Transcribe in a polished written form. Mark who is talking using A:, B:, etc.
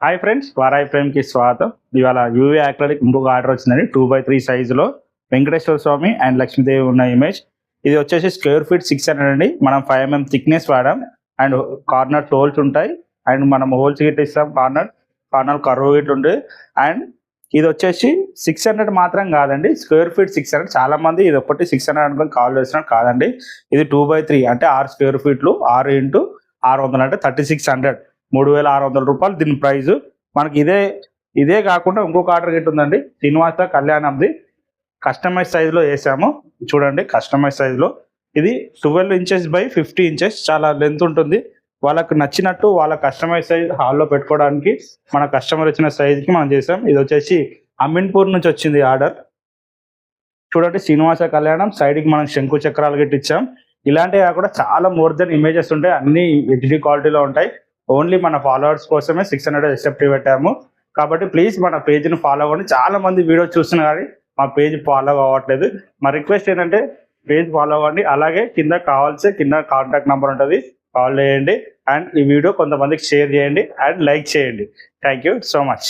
A: Hi friends, వారాయి ప్రేమ్కి స్వాగతం. ఇవాళ UV acrylic ఇంకొక ఆర్డర్ వచ్చిందండి. 2x3 సైజులో వెంకటేశ్వర స్వామి అండ్ లక్ష్మీదేవి ఉన్న ఇమేజ్. ఇది వచ్చేసి స్క్వేర్ ఫీట్ 600 అండి. మనం 5 mm థిక్నెస్ వాడాం అండ్ కార్నర్ హోల్స్ ఉంటాయి అండ్ మనం హోల్స్ గిట్ ఇస్తాం. కార్నర్ కర్వ్ గిట్ ఉంటుంది. అండ్ ఇది వచ్చేసి 600 మాత్రం కాదండి, స్క్వేర్ ఫీట్ 600. చాలా మంది ఇది ఒకటి 600 అనుకుని కాల్ చేస్తున్నారు. కాదండి, ఇది 2x3 అంటే 6 స్క్వేర్ ఫీట్లు, 6 × 600 అంటే 3600, 3600 రూపాయలు దీని ప్రైస్. మనకి ఇదే కాకుండా ఇంకొక ఆర్డర్ గిట్ ఉందండి, శ్రీనివాస కళ్యాణంది. కస్టమైజ్ సైజులో వేసాము చూడండి. కస్టమైజ్ సైజులో ఇది 12 inches by 50 inches, చాలా లెంత్ ఉంటుంది. వాళ్ళకు నచ్చినట్టు వాళ్ళ కస్టమైజ్ సైజ్ హాల్లో పెట్టుకోవడానికి మన కస్టమర్ ఇచ్చిన సైజ్కి మనం చేసాం. ఇది వచ్చేసి అమీన్పూర్ నుంచి వచ్చింది ఆర్డర్. చూడండి, శ్రీనివాస కళ్యాణం సైడ్కి మనం శంకు చక్రాలు గిట్ ఇచ్చాం. ఇలాంటివి కాకుండా చాలా మోర్ దెన్ ఇమేజెస్ ఉంటాయి, అన్ని హెచ్డి క్వాలిటీలో ఉంటాయి. ఓన్లీ మన ఫాలోవర్స్ కోసమే 600 ఎస్ఎఫ్టీ పెట్టాము. కాబట్టి ప్లీజ్ మన పేజ్ని ఫాలో అవ్వండి. చాలా మంది వీడియో చూస్తున్నారు కానీ మా పేజ్ ఫాలో అవ్వట్లేదు. మా రిక్వెస్ట్ ఏంటంటే పేజ్ ఫాలో అవ్వండి. అలాగే కింద కాంటాక్ట్ నెంబర్ ఉంటుంది, కాల్ చేయండి. అండ్ ఈ వీడియో కొంతమందికి షేర్ చేయండి అండ్ లైక్ చేయండి. Thank you so much.